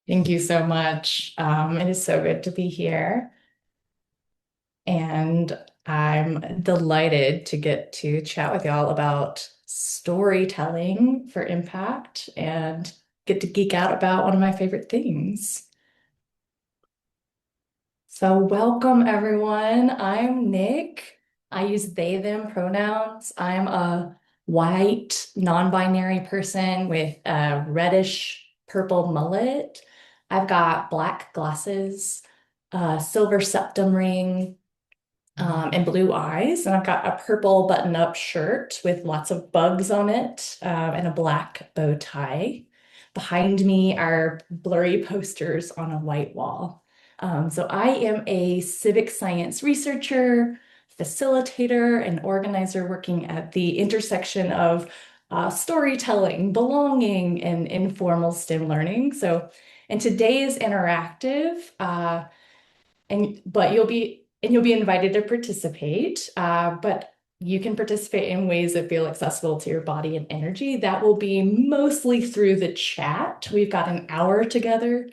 Thank you so much. It is so good to be here. And I'm delighted to get to chat with y'all about storytelling for impact and get to geek out about one of my favorite things. So, welcome everyone. I'm Nick. I use they, them pronouns. I'm a white, non-binary person with a reddish purple mullet. I've got black glasses, a silver septum ring, and blue eyes. And I've got a purple button-up shirt with lots of bugs on it, and a black bow tie. Behind me are blurry posters on a white wall. So I am a civic science researcher, facilitator, and organizer working at the intersection of storytelling, belonging, and informal STEM learning. And today is interactive. You'll be invited to participate, but you can participate in ways that feel accessible to your body and energy. That will be mostly through the chat. We've got an hour together,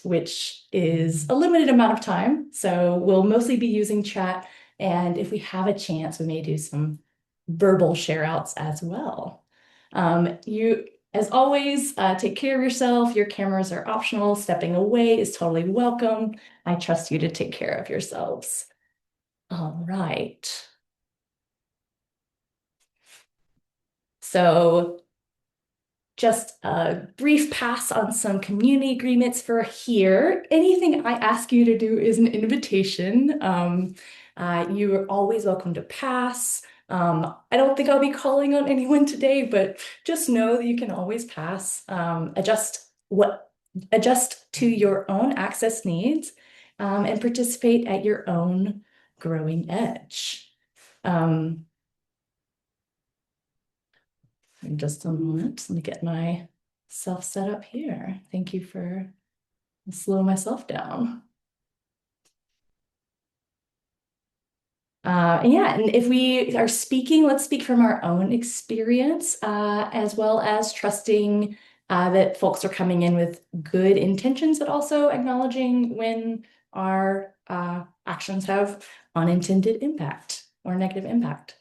which is a limited amount of time. So we'll mostly be using chat. And if we have a chance, we may do some verbal share outs as well. You As always, take care of yourself. Your cameras are optional. Stepping away is totally welcome. I trust you to take care of yourselves. All right. So just a brief pass on some community agreements for here. Anything I ask you to do is an invitation. You are always welcome to pass. I don't think I'll be calling on anyone today, but just know that you can always pass. Adjust to your own access needs, and participate at your own growing edge. Um, in just a moment, let me get myself set up here. Thank you for slow myself down. And if we are speaking, let's speak from our own experience, as well as trusting that folks are coming in with good intentions, but also acknowledging when our actions have unintended impact or negative impact.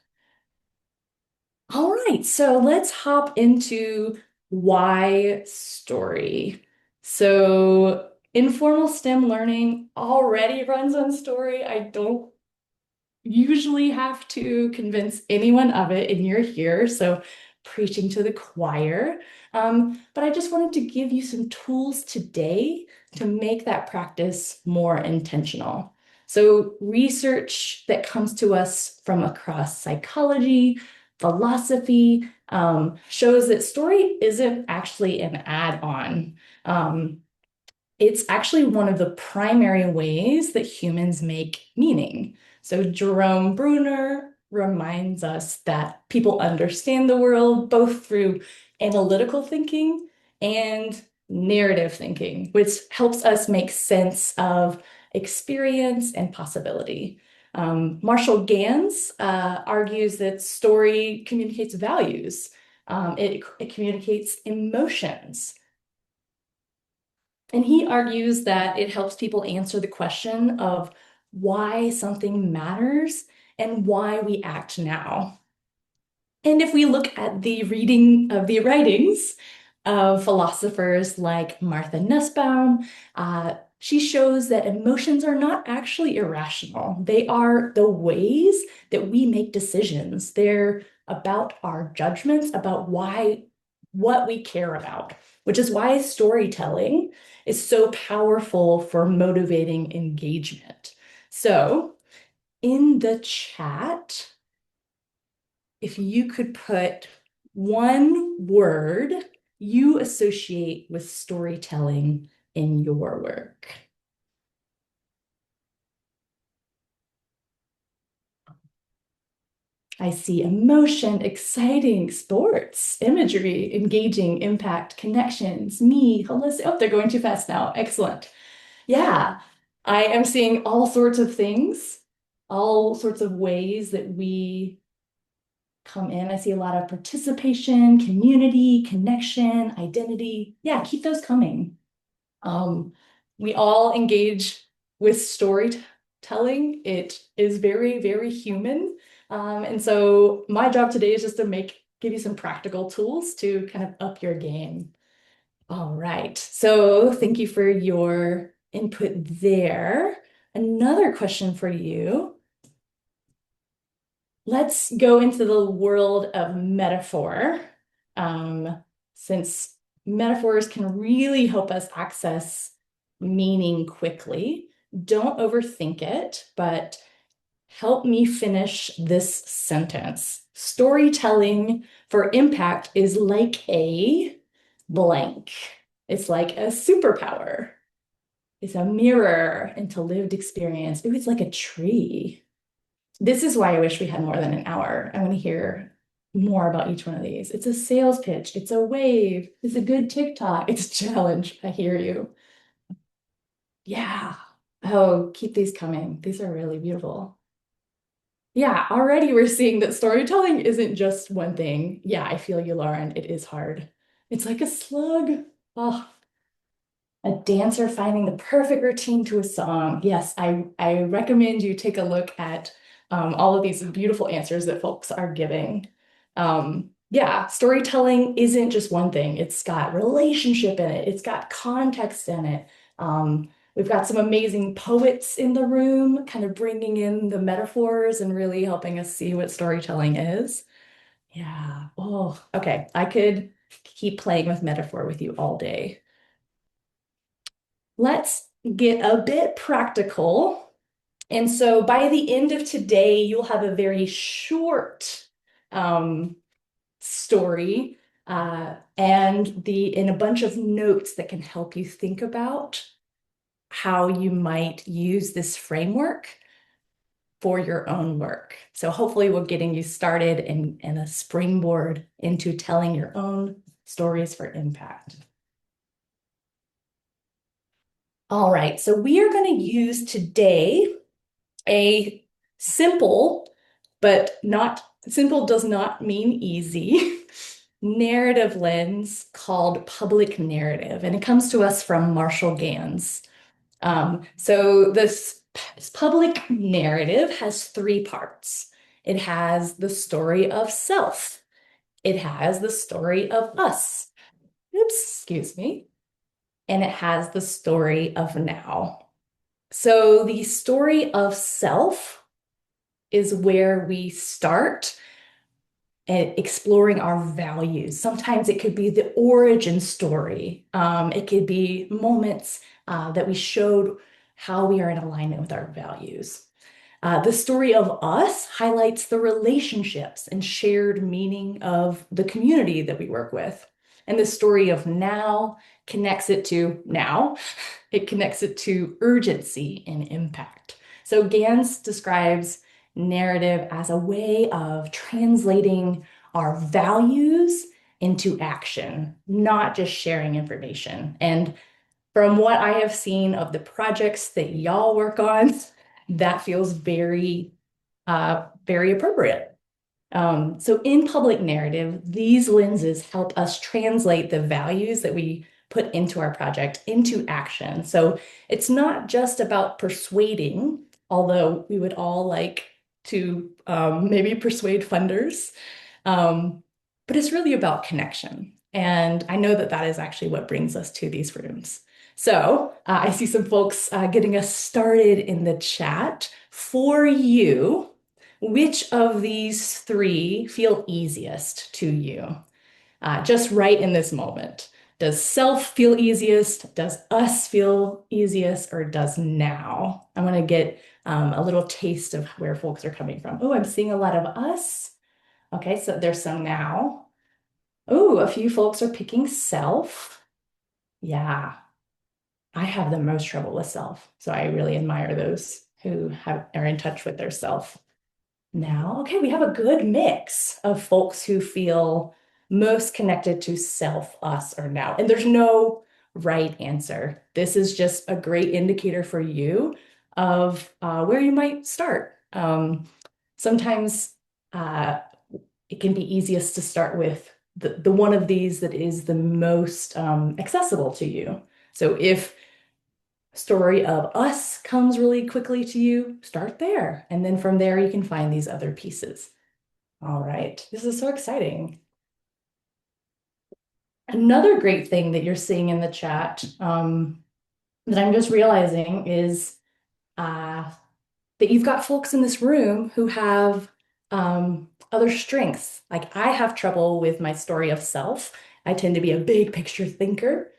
All right, so let's hop into why story. So informal STEM learning already runs on story. I don't usually have to convince anyone of it, and you're here, so preaching to the choir. But I just wanted to give you some tools today to make that practice more intentional. So research that comes to us from across psychology, philosophy, shows that story isn't actually an add-on. It's actually one of the primary ways that humans make meaning. So Jerome Bruner reminds us that people understand the world both through analytical thinking and narrative thinking, which helps us make sense of experience and possibility. Marshall Gans argues that story communicates values. It communicates emotions. And he argues that it helps people answer the question of why something matters and why we act now. And if we look at the reading of the writings of philosophers like Martha Nussbaum, she shows that emotions are not actually irrational. They are the ways that we make decisions. They're about our judgments, about what we care about, which is why storytelling is so powerful for motivating engagement. So in the chat, if you could put one word you associate with storytelling in your work. I see emotion, exciting, sports, imagery, engaging, impact, connections, me, holistic. Oh, they're going too fast now. Excellent. Yeah, I am seeing all sorts of things, all sorts of ways that we come in. I see a lot of participation, community, connection, identity. Yeah, keep those coming. Um, we all engage with storytelling. It is very, very human. And so my job today is just to give you some practical tools to kind of up your game. All right. So thank you for your input there. Another question for you. Let's go into the world of metaphor, since metaphors can really help us access meaning quickly. Don't overthink it, but help me finish this sentence. Storytelling for impact is like a blank. It's like a superpower. It's a mirror into lived experience. Ooh, it's like a tree. This is why I wish we had more than an hour. I want to hear more about each one of these. It's a sales pitch. It's a wave. It's a good TikTok. It's a challenge. I hear you. Yeah. Oh, keep these coming. These are really beautiful. Yeah, already we're seeing that storytelling isn't just one thing. Yeah, I feel you, Lauren. It is hard. It's like a slug. Oh, a dancer finding the perfect routine to a song. Yes, I recommend you take a look at all of these beautiful answers that folks are giving. Yeah, storytelling isn't just one thing. It's got relationship in it. It's got context in it. We've got some amazing poets in the room, kind of bringing in the metaphors and really helping us see what storytelling is. Yeah. Oh, okay. I could keep playing with metaphor with you all day. Let's get a bit practical. And so by the end of today, you'll have a very short um, story and a bunch of notes that can help you think about how you might use this framework for your own work. So hopefully we're getting you started in a springboard into telling your own stories for impact. All right, so we are going to use today a simple, but not simple does not mean easy, narrative lens called public narrative. And it comes to us from Marshall Gans. So this public narrative has three parts. It has the story of self. It has the story of us. Oops, excuse me. And it has the story of now. So the story of self is where we start at exploring our values. Sometimes it could be the origin story. It could be moments that we showed how we are in alignment with our values. The story of us highlights the relationships and shared meaning of the community that we work with. And the story of now connects it to now. It connects it to urgency and impact. So Gans describes narrative as a way of translating our values into action, not just sharing information. And from what I have seen of the projects that y'all work on, that feels very appropriate. So in public narrative, these lenses help us translate the values that we put into our project into action. So it's not just about persuading, although we would all like to maybe persuade funders, but it's really about connection. And I know that that is actually what brings us to these rooms. So I see some folks getting us started in the chat. For you, which of these three feel easiest to you? Just right in this moment. Does self feel easiest? Does us feel easiest? Or does now? I want to get a little taste of where folks are coming from. Oh, I'm seeing a lot of us. Okay, so there's some now. Oh, a few folks are picking self. Yeah, I have the most trouble with self. So I really admire those who are in touch with their self now. Okay, we have a good mix of folks who feel most connected to self, us, or now. And there's no right answer. This is just a great indicator for you of where you might start. Sometimes it can be easiest to start with the one of these that is the most accessible to you. So if story of us comes really quickly to you, start there. And then from there, you can find these other pieces. All right, this is so exciting. Another great thing that you're seeing in the chat that I'm just realizing is uh, that you've got folks in this room who have other strengths. Like I have trouble with my story of self. I tend to be a big picture thinker.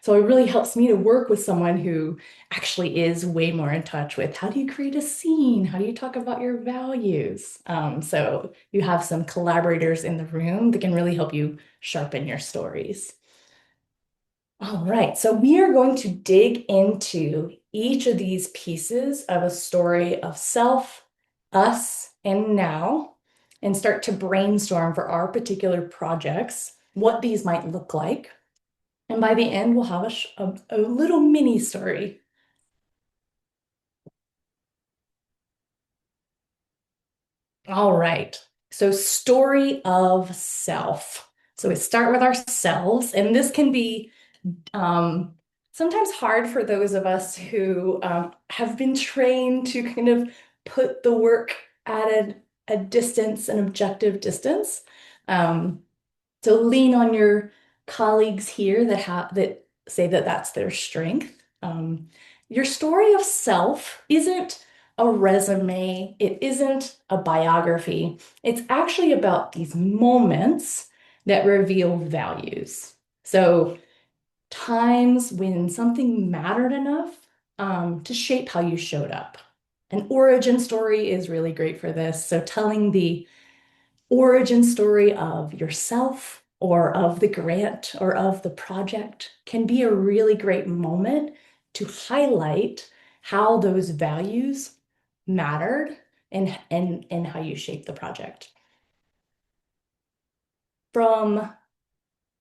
So it really helps me to work with someone who actually is way more in touch with how do you create a scene? How do you talk about your values? So you have some collaborators in the room that can really help you sharpen your stories. All right, so we are going to dig into each of these pieces of a story of self, us, and now, and start to brainstorm for our particular projects what these might look like. And by the end, we'll have a little mini story. All right. So, story of self. So, we start with ourselves, and this can be um, sometimes hard for those of us who have been trained to kind of put the work at a distance, an objective distance. Um, So lean on your colleagues here that say that that's their strength. Your story of self isn't a resume, it isn't a biography. It's actually about these moments that reveal values. So times when something mattered enough to shape how you showed up. An origin story is really great for this. So telling the origin story of yourself or of the grant or of the project can be a really great moment to highlight how those values mattered and how you shape the project. From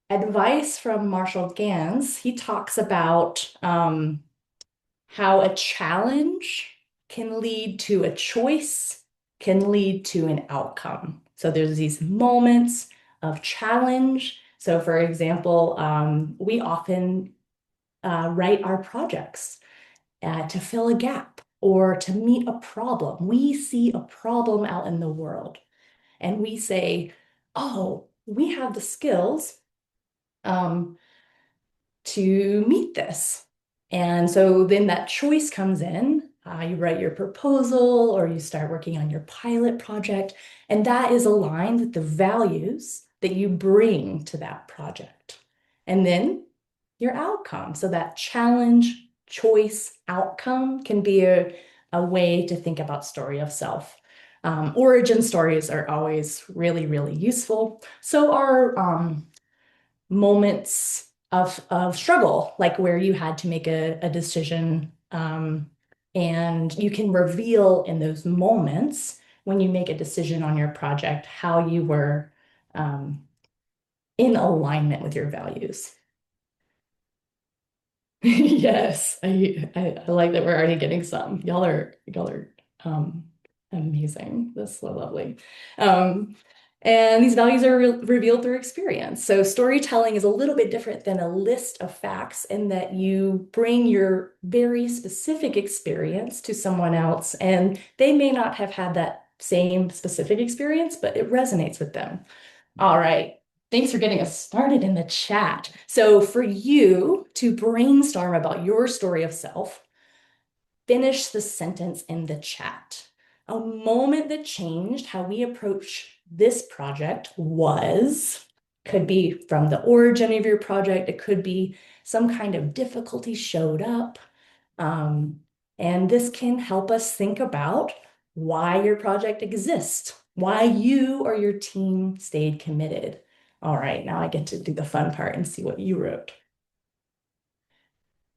advice from Marshall Gans, he talks about how a challenge can lead to a choice, can lead to an outcome. So there's these moments of challenge. So, for example, we often write our projects to fill a gap or to meet a problem. We see a problem out in the world and we say, oh, we have the skills. Um, to meet this. And so then that choice comes in. You write your proposal or you start working on your pilot project, and that is aligned with the values that you bring to that project. And then your outcome. So that challenge, choice, outcome can be a way to think about story of self. Origin stories are always really, really useful. So are moments of struggle, like where you had to make a decision. And you can reveal in those moments when you make a decision on your project how you were in alignment with your values. Yes, I like that we're already getting some. Y'all are um, amazing. That's so lovely. Um, and these values are revealed through experience. So storytelling is a little bit different than a list of facts in that you bring your very specific experience to someone else, and they may not have had that same specific experience, but it resonates with them. All right. Thanks for getting us started in the chat. So for you to brainstorm about your story of self, finish the sentence in the chat. A moment that changed how we approach this project was, could be from the origin of your project, it could be some kind of difficulty showed up. Um, and this can help us think about why your project exists, why you or your team stayed committed. All right, now I get to do the fun part and see what you wrote.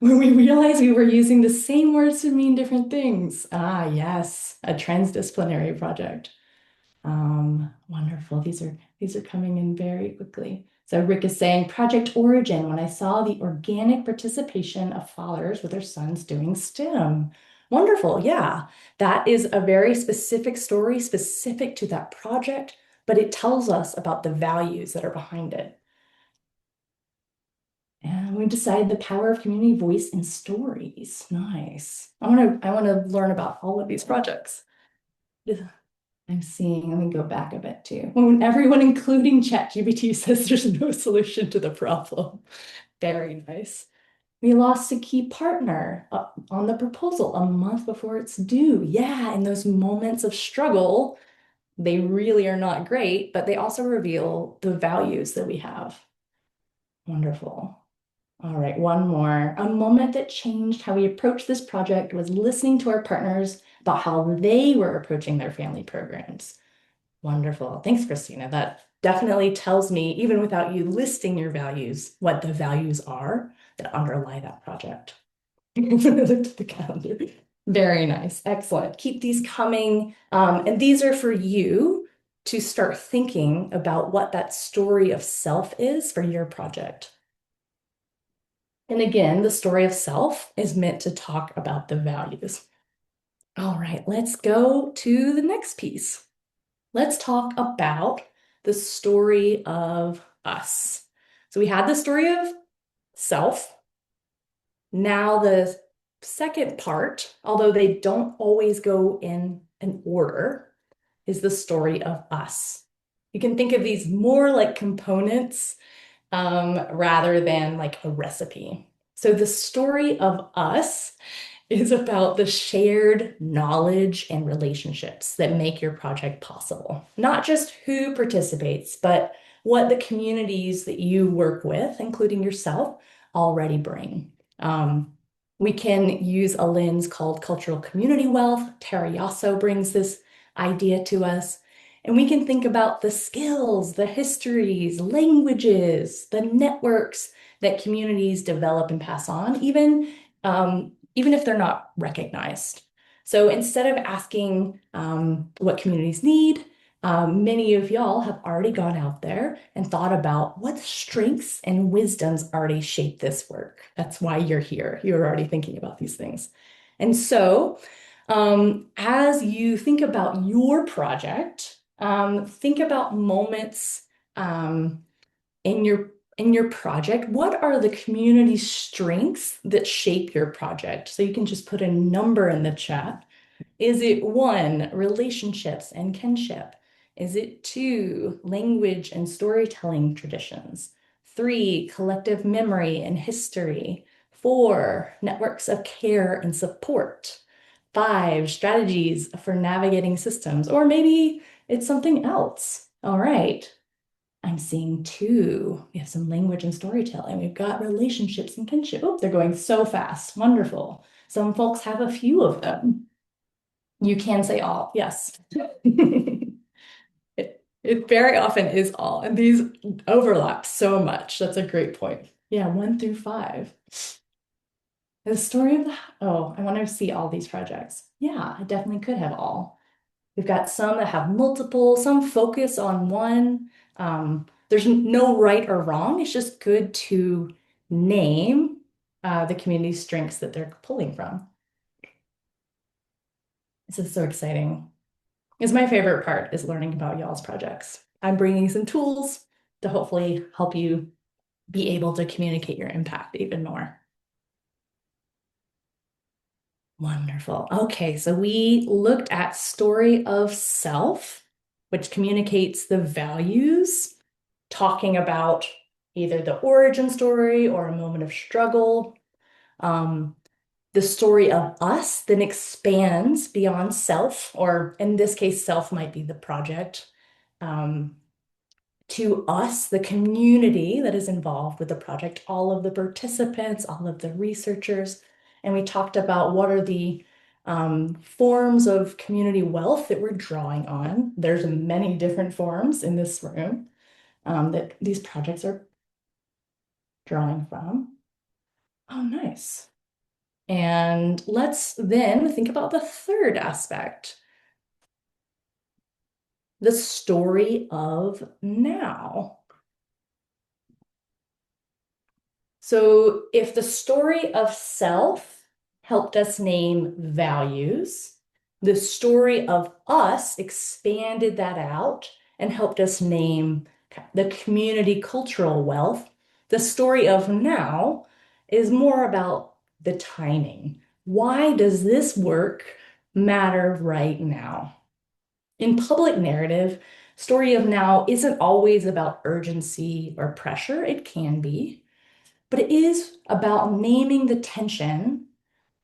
When we realized we were using the same words to mean different things. Ah, yes, a transdisciplinary project. Wonderful. These are coming in very quickly. So Rick is saying Project Origin, when I saw the organic participation of fathers with their sons doing STEM. Wonderful. Yeah, that is a very specific story, specific to that project, but it tells us about the values that are behind it. And We decided the power of community voice and stories. Nice. I want to learn about all of these projects. I'm seeing, let me go back a bit too. When everyone, including ChatGPT, says there's no solution to the problem. Very nice. We lost a key partner on the proposal a month before it's due. Yeah, in those moments of struggle, they really are not great, but they also reveal the values that we have. Wonderful. All right, one more. A moment that changed how we approached this project was listening to our partners about how they were approaching their family programs. Wonderful. Thanks, Christina. That definitely tells me, even without you listing your values, what the values are that underlie that project. I looked at the calendar. Very nice. Excellent. Keep these coming. And these are for you to start thinking about what that story of self is for your project. And again, the story of self is meant to talk about the values. All right, let's go to the next piece. Let's talk about the story of us. So we had the story of self. Now the second part, although they don't always go in an order, is the story of us. You can think of these more like components rather than like a recipe. So the story of us is about the shared knowledge and relationships that make your project possible. Not just who participates, but what the communities that you work with, including yourself, already bring. We can use a lens called cultural community wealth. Tara Yasso brings this idea to us. And we can think about the skills, the histories, languages, the networks that communities develop and pass on, even if they're not recognized. So instead of asking what communities need, many of y'all have already gone out there and thought about what strengths and wisdoms already shape this work. That's why you're here. You're already thinking about these things. And so as you think about your project, think about moments in your project. What are the community strengths that shape your project? So you can just put a number in the chat. Is it 1, relationships and kinship? Is it 2, language and storytelling traditions? 3, collective memory and history? 4, networks of care and support? 5, strategies for navigating systems? Or maybe it's something else. All right. I'm seeing 2. We have some language and storytelling. We've got relationships and kinship. Oh, they're going so fast. Wonderful. Some folks have a few of them. You can say all, yes. It very often is all, and these overlap so much. That's a great point. Yeah, 1 through 5. The story of I want to see all these projects. Yeah, I definitely could have all. We've got some that have multiple, some focus on one. There's no right or wrong. It's just good to name the community strengths that they're pulling from. This is so exciting. It's my favorite part is learning about y'all's projects. I'm bringing some tools to hopefully help you be able to communicate your impact even more. Wonderful. Okay, so we looked at story of self, which communicates the values, talking about either the origin story or a moment of struggle. The story of us then expands beyond self, or in this case, self might be the project, to us, the community that is involved with the project, all of the participants, all of the researchers. And we talked about what are the forms of community wealth that we're drawing on. There's many different forms in this room that these projects are drawing from. Oh, nice. And let's then think about the third aspect, the story of now. So if the story of self helped us name values, the story of us expanded that out and helped us name the community cultural wealth. The story of now is more about the timing. Why does this work matter right now? In public narrative, story of now isn't always about urgency or pressure. It can be, but it is about naming the tension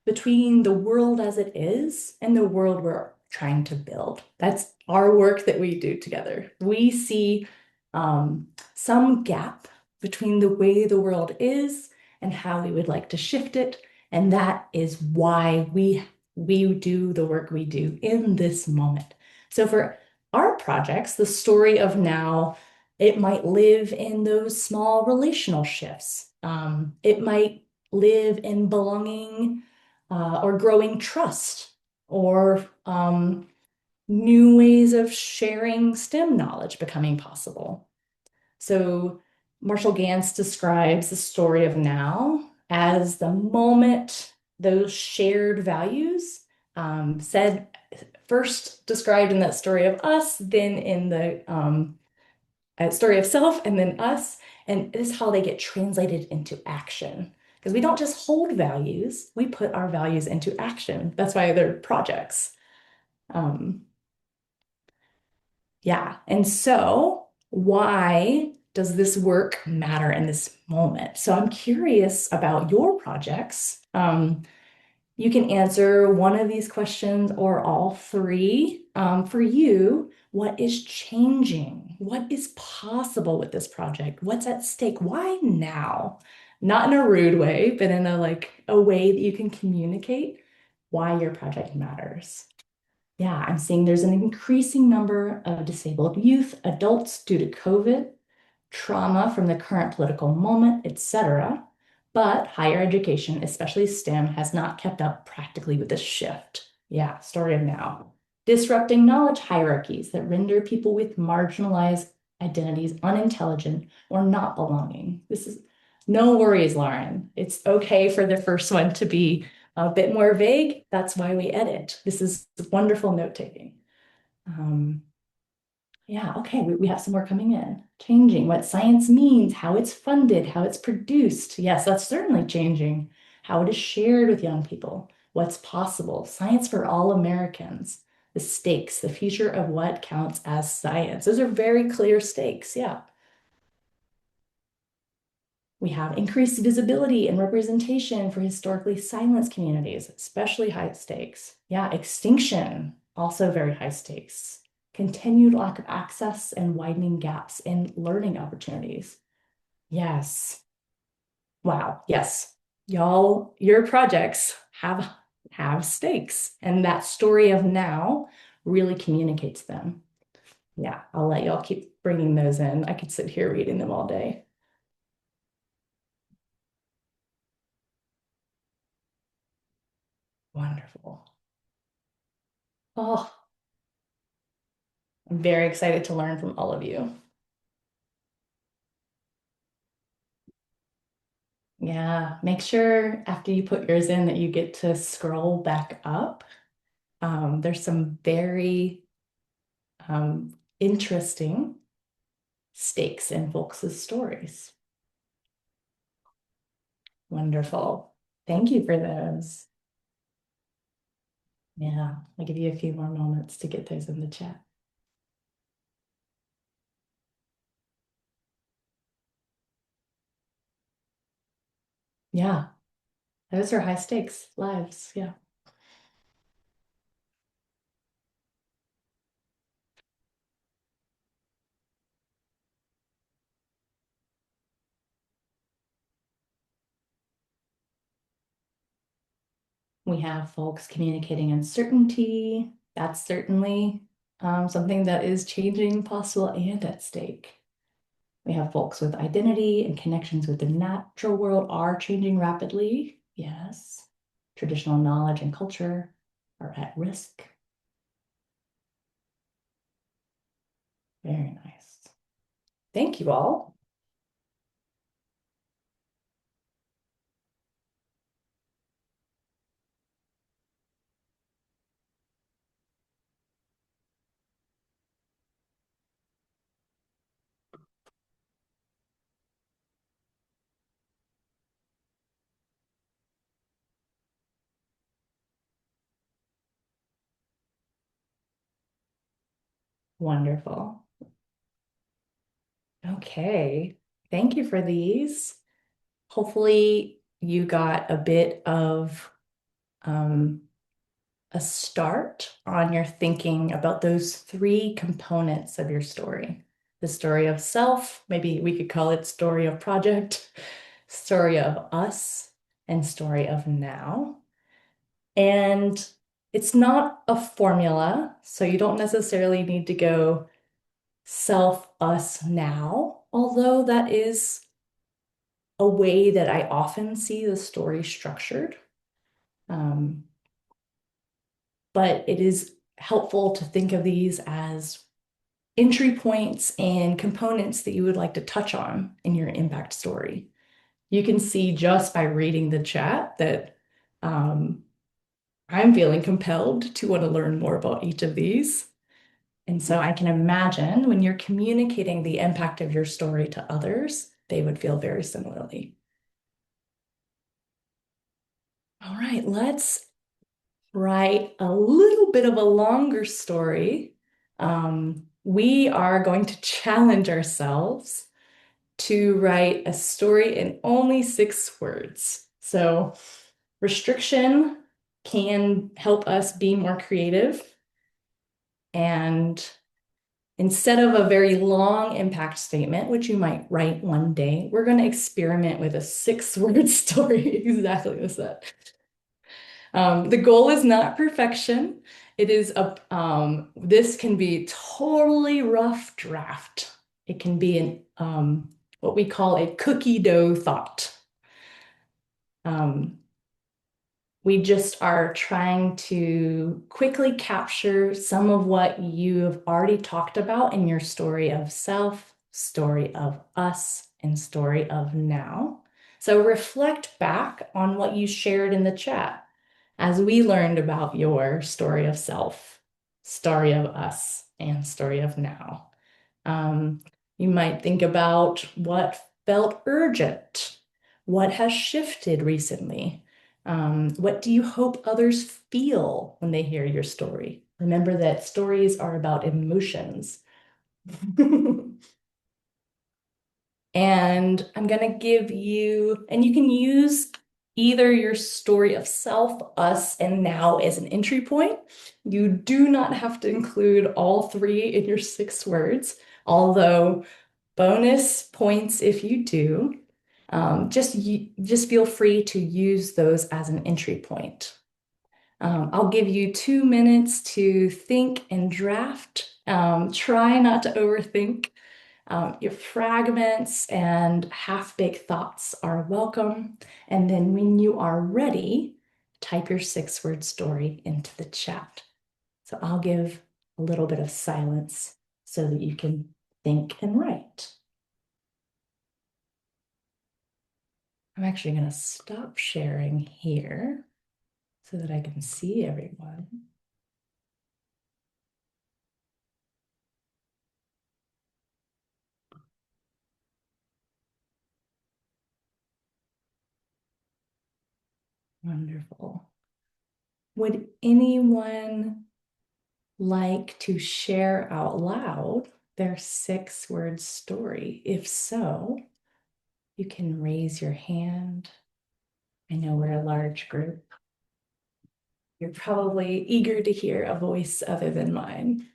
between the world as it is and the world we're trying to build. That's our work that we do together. We see some gap between the way the world is and how we would like to shift it. And that is why we do the work we do in this moment. So for our projects, the story of now, it might live in those small relational shifts. It might live in belonging or growing trust or new ways of sharing STEM knowledge becoming possible. So Marshall Gantz describes the story of now as the moment those shared values said first described in that story of us, then in the story of self, and then us. And this is how they get translated into action. Because we don't just hold values, we put our values into action. That's why they're projects. Um, yeah. And so, why does this work matter in this moment? So, I'm curious about your projects. You can answer one of these questions or all three. For you, what is changing? What is possible with this project? What's at stake? Why now? Not in a rude way, but in a way that you can communicate why your project matters. Yeah, I'm seeing there's an increasing number of disabled youth, adults due to COVID, trauma from the current political moment, etc. But higher education, especially STEM, has not kept up practically with this shift. Yeah, story of now. Disrupting knowledge hierarchies that render people with marginalized identities unintelligent or not belonging. This is no worries, Lauren. It's okay for the first one to be a bit more vague. That's why we edit. This is wonderful note taking. Um, yeah, okay, we have some more coming in. Changing what science means, how it's funded, how it's produced. Yes, that's certainly changing. How it is shared with young people, what's possible, science for all Americans, the stakes, the future of what counts as science. Those are very clear stakes, yeah. We have increased visibility and representation for historically silenced communities, especially high stakes. Yeah, extinction, also very high stakes. Continued lack of access and widening gaps in learning opportunities. Yes. Wow. Yes. Y'all, your projects have stakes, and that story of now really communicates them. Yeah, I'll let y'all keep bringing those in. I could sit here reading them all day. Wonderful. Oh, I'm very excited to learn from all of you. Yeah, make sure after you put yours in that you get to scroll back up. There's some very interesting stakes in folks' stories. Wonderful. Thank you for those. Yeah, I'll give you a few more moments to get those in the chat. Yeah, those are high stakes lives. Yeah. We have folks communicating uncertainty. That's certainly something that is changing, possible, and at stake. We have folks with identity and connections with the natural world are changing rapidly. Yes. Traditional knowledge and culture are at risk. Very nice. Thank you all. Wonderful. Okay. Thank you for these. Hopefully you got a bit of um, a start on your thinking about those three components of your story. The story of self, maybe we could call it story of project, story of us, and story of now. And it's not a formula, so you don't necessarily need to go self, us, now, although that is a way that I often see the story structured. Um, but it is helpful to think of these as entry points and components that you would like to touch on in your impact story. You can see just by reading the chat that um, I'm feeling compelled to want to learn more about each of these. And so I can imagine when you're communicating the impact of your story to others, they would feel very similarly. All right, let's write a little bit of a longer story. We are going to challenge ourselves to write a story in only 6 words. So restriction can help us be more creative. And instead of a very long impact statement, which you might write one day, we're going to experiment with a 6 word story, exactly as that. The goal is not perfection. It is this can be totally rough draft. It can be what we call a cookie dough thought. Um, we just are trying to quickly capture some of what you have already talked about in your story of self, story of us, and story of now. So reflect back on what you shared in the chat as we learned about your story of self, story of us, and story of now. Um, you might think about what felt urgent, what has shifted recently. What do you hope others feel when they hear your story? Remember that stories are about emotions. And I'm going to give you, and you can use either your story of self, us, and now as an entry point. You do not have to include all three in your 6 words, although bonus points if you do. Just feel free to use those as an entry point. I'll give you 2 minutes to think and draft. Try not to overthink. Your fragments and half-baked thoughts are welcome. And then when you are ready, type your 6 word story into the chat. So I'll give a little bit of silence so that you can think and write. I'm actually going to stop sharing here so that I can see everyone. Wonderful. Would anyone like to share out loud their 6 word story? If so, you can raise your hand. I know we're a large group. You're probably eager to hear a voice other than mine.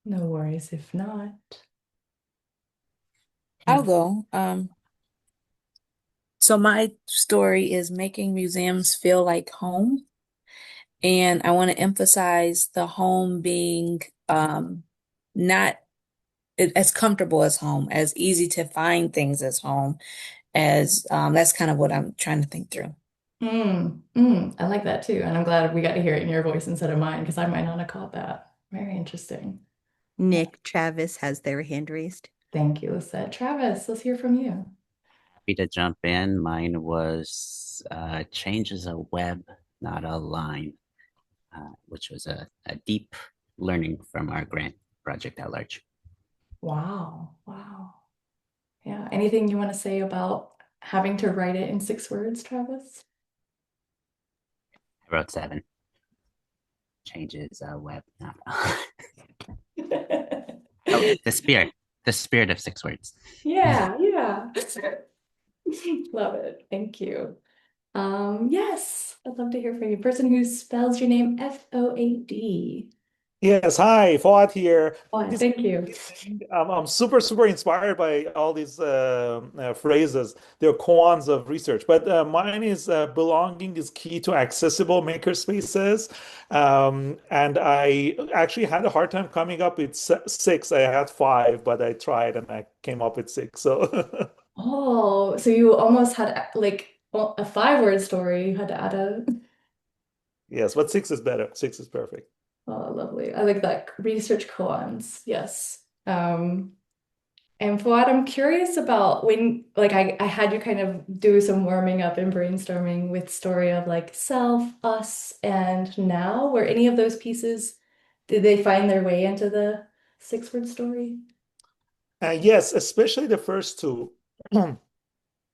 No worries if not. I'll go. So my story is making museums feel like home, and I want to emphasize the home being not as comfortable as home, as easy to find things as home, as that's kind of what I'm trying to think through. I like that too. And I'm glad we got to hear it in your voice instead of mine because I might not have caught that. Very interesting. Nick, Travis has their hand raised. Thank you, Lisette. Travis, let's hear from you. Happy to jump in. Mine was change is a web, not a line, which was a deep learning from our grant project at large. Wow. Wow. Yeah. Anything you want to say about having to write it in 6 words, Travis? I wrote 7. Change is a web, not oh, the spirit of 6 words. Yeah, yeah. Love it. Thank you. Yes, I'd love to hear from you. Person who spells your name Foad. Yes, hi, Fuad here. Oh, This is thank you. amazing. I'm super inspired by all these phrases. They're koans of research, but mine is belonging is key to accessible makerspaces. And I actually had a hard time coming up with six. I had five, but I tried and I came up with six. So Oh, so you almost had like a 5 word story. You had to add a. yes, but six is better. Six is perfect. Oh, lovely. I like that. Research koans. Yes. And Fuad, I'm curious about when, like, I had you kind of do some warming up and brainstorming with story of like self, us, and now. Were any of those pieces, did they find their way into the 6 word story? Yes, especially the first two.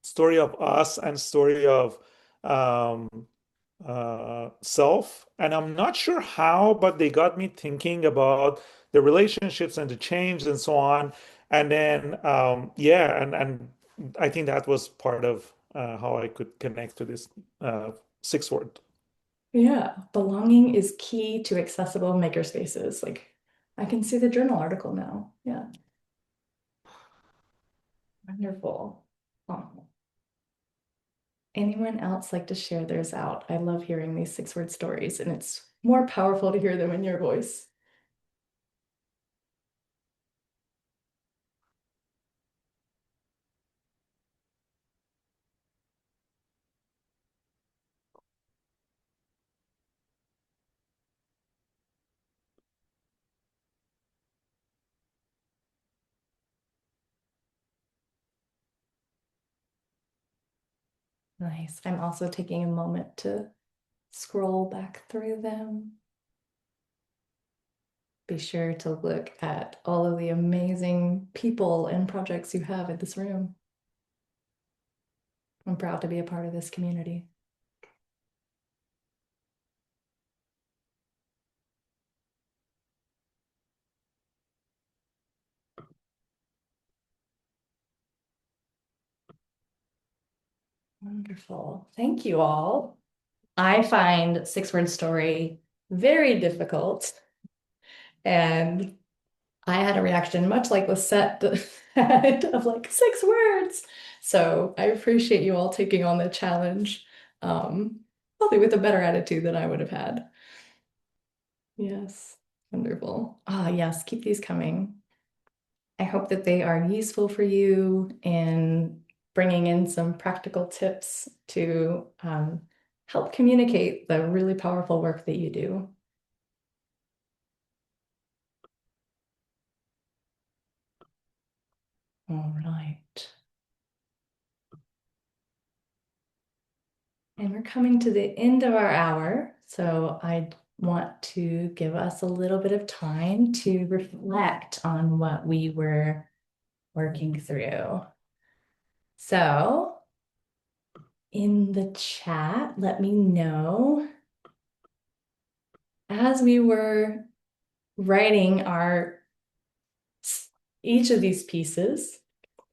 Story of us and story of um, self. And I'm not sure how, but they got me thinking about the relationships and the change and so on. And then, yeah, and I think that was part of how I could connect to this 6 word. Yeah, belonging is key to accessible makerspaces. Like, I can see the journal article now. Yeah, wonderful. Oh. Anyone else like to share theirs out? I love hearing these 6 word stories, and it's more powerful to hear them in your voice. Nice. I'm also taking a moment to scroll back through them. Be sure to look at all of the amazing people and projects you have in this room. I'm proud to be a part of this community. Wonderful. Thank you all. I find 6 word story very difficult, and I had a reaction much like Lisette had of like 6 words. So I appreciate you all taking on the challenge, probably with a better attitude than I would have had. Yes, wonderful. Ah, yes, keep these coming. I hope that they are useful for you in bringing in some practical tips to help communicate the really powerful work that you do. All right. And we're coming to the end of our hour, so I want to give us a little bit of time to reflect on what we were working through. So in the chat, let me know as we were writing our each of these pieces,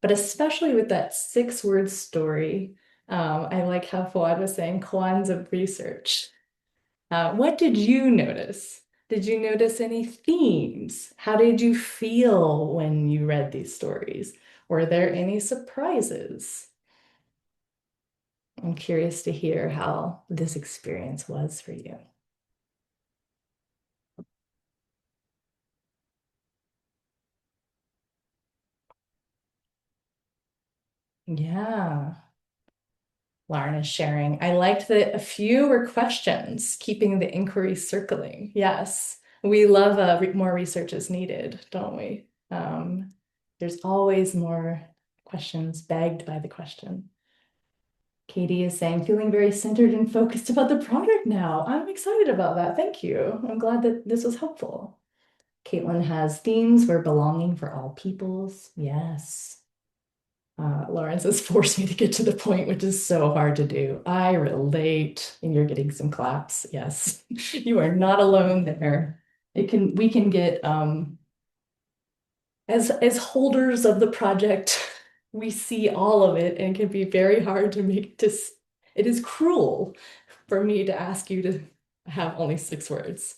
but especially with that 6 word story. I like how Fawad was saying koans of research. What did you notice? Did you notice any themes? How did you feel when you read these stories? Were there any surprises? I'm curious to hear how this experience was for you. Yeah, Lauren is sharing. I liked that a few were questions, keeping the inquiry circling. Yes, We love more research is needed, don't we? There's always more questions begged by the question. Katie is saying, feeling very centered and focused about the project now. I'm excited about that. Thank you. I'm glad that this was helpful. Caitlin has themes. We're belonging for all peoples. Yes. Lawrence has forced me to get to the point, which is so hard to do. I relate, and you're getting some claps. Yes, you are not alone there. We can get as holders of the project, we see all of it, and it can be very hard to make this. It is cruel for me to ask you to have only 6 words.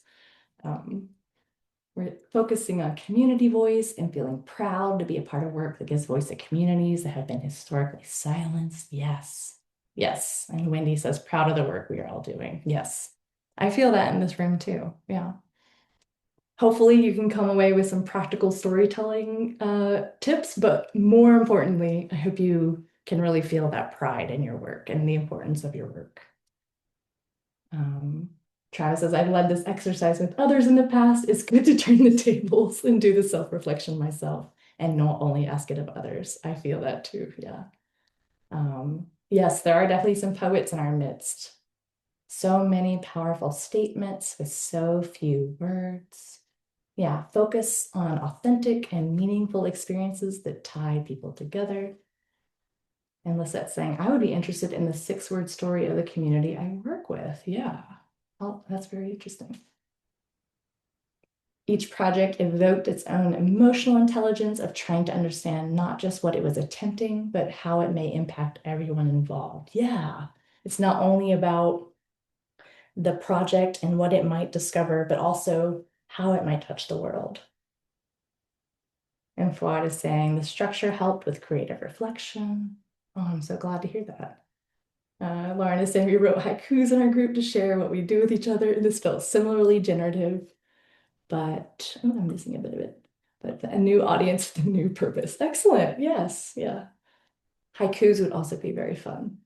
We're focusing on community voice and feeling proud to be a part of work that gives voice to communities that have been historically silenced. Yes. Yes. And Wendy says, proud of the work we are all doing. Yes. I feel that in this room too. Yeah. Hopefully you can come away with some practical storytelling tips, but more importantly, I hope you can really feel that pride in your work and the importance of your work. Travis says, I've led this exercise with others in the past. It's good to turn the tables and do the self-reflection myself and not only ask it of others. I feel that too, yeah. Yes, there are definitely some poets in our midst. So many powerful statements with so few words. Yeah, focus on authentic and meaningful experiences that tie people together. And Lisette saying, I would be interested in the 6-word story of the community I work with. Yeah. Oh, that's very interesting. Each project evoked its own emotional intelligence of trying to understand not just what it was attempting, but how it may impact everyone involved. Yeah, it's not only about the project and what it might discover, but also how it might touch the world. And Fuad is saying the structure helped with creative reflection. Oh, I'm so glad to hear that. Lauren is saying we wrote haikus in our group to share what we do with each other. This felt similarly generative, but oh, I'm missing a bit of it. But a new audience with a new purpose. Excellent. Yes. Yeah. Haikus would also be very fun.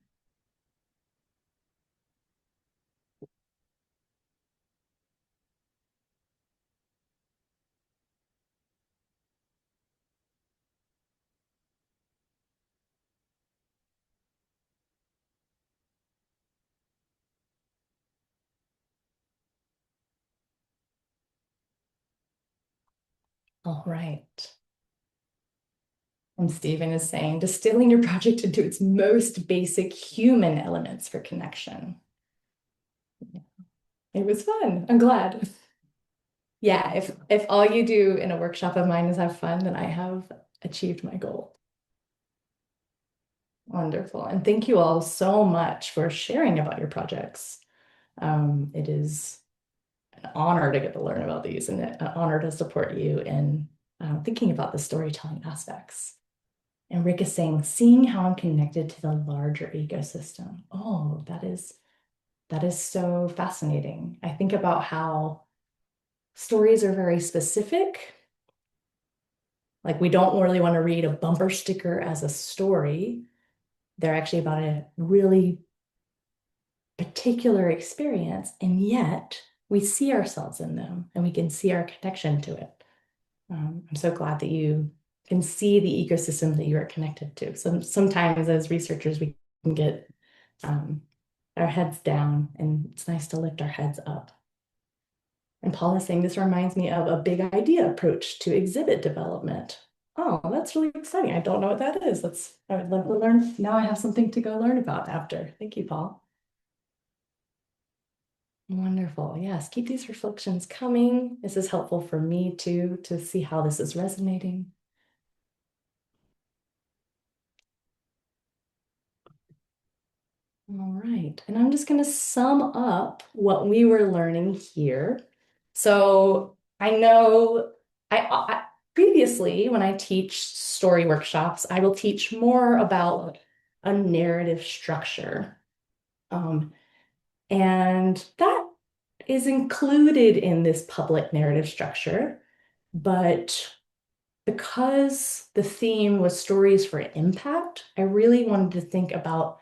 All right. And Stephen is saying, distilling your project into its most basic human elements for connection. It was fun. I'm glad. Yeah, if all you do in a workshop of mine is have fun, then I have achieved my goal. Wonderful. And thank you all so much for sharing about your projects. It is an honor to get to learn about these and an honor to support you in thinking about the storytelling aspects. And Rick is saying, seeing how I'm connected to the larger ecosystem. Oh, that is so fascinating. I think about how stories are very specific. Like we don't really want to read a bumper sticker as a story. They're actually about a really particular experience, and yet we see ourselves in them and we can see our connection to it. I'm so glad that you can see the ecosystem that you are connected to. Sometimes as researchers, we can get our heads down, and it's nice to lift our heads up. And Paul is saying, this reminds me of a big idea approach to exhibit development. Oh, that's really exciting. I don't know what that is. I would love to learn. Now I have something to go learn about after. Thank you, Paul. Wonderful. Yes, keep these reflections coming. This is helpful for me too, to see how this is resonating. All right, and I'm just going to sum up what we were learning here. So I know I previously, when I teach story workshops, I will teach more about a narrative structure. And that is included in this public narrative structure, but because the theme was stories for impact, I really wanted to think about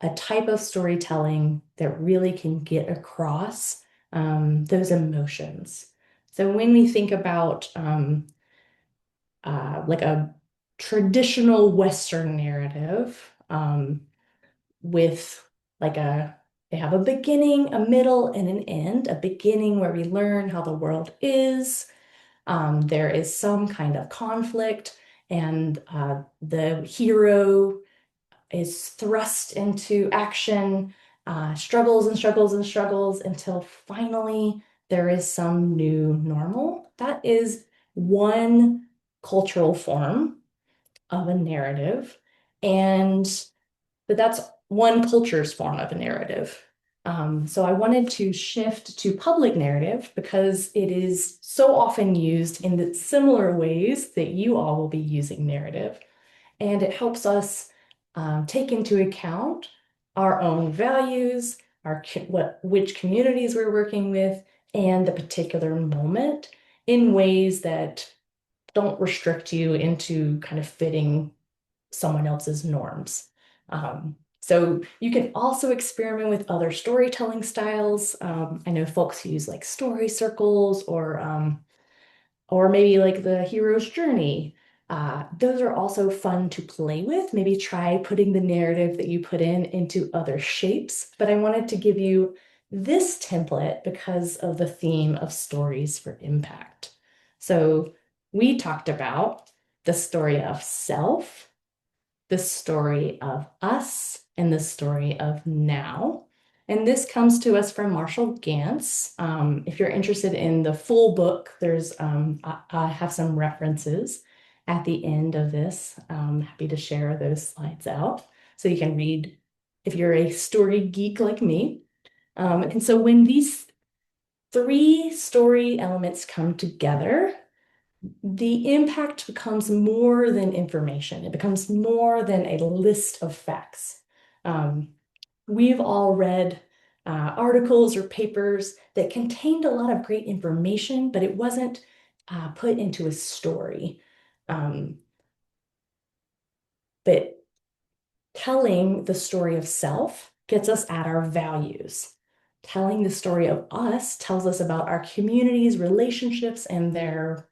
a type of storytelling that really can get across those emotions. So when we think about like a traditional Western narrative, with like they have a beginning, a middle, and an end. A beginning where we learn how the world is. There is some kind of conflict, and the hero is thrust into action, struggles and struggles and struggles until finally there is some new normal. That is one cultural form of a narrative, and but that's one culture's form of a narrative. So I wanted to shift to public narrative because it is so often used in the similar ways that you all will be using narrative. And it helps us take into account our own values, which communities we're working with, and the particular moment in ways that don't restrict you into kind of fitting someone else's norms. So you can also experiment with other storytelling styles. I know folks who use like story circles or maybe like the hero's journey. Those are also fun to play with. Maybe try putting the narrative that you put in into other shapes. But I wanted to give you this template because of the theme of stories for impact. So we talked about the story of self, the story of us, and the story of now. And this comes to us from Marshall Gantz. If you're interested in the full book, I have some references at the end of this. I'm happy to share those slides out so you can read if you're a story geek like me. And so when these three story elements come together, the impact becomes more than information. It becomes more than a list of facts. We've all read articles or papers that contained a lot of great information, but it wasn't put into a story. But telling the story of self gets us at our values. Telling the story of us tells us about our communities, relationships, and their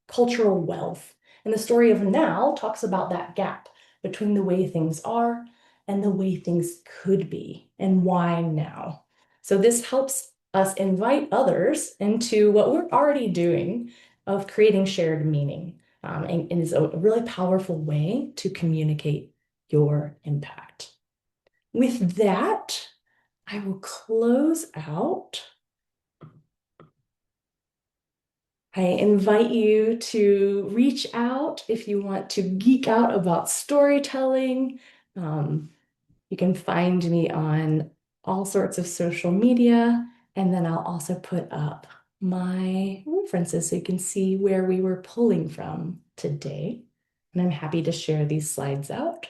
cultural wealth. And the story of now talks about that gap between the way things are and the way things could be, and why now. So this helps us invite others into what we're already doing of creating shared meaning, and is a really powerful way to communicate your impact. With that, I will close out. I invite you to reach out if you want to geek out about storytelling. You can find me on all sorts of social media, and then I'll also put up my references so you can see where we were pulling from today. And I'm happy to share these slides out.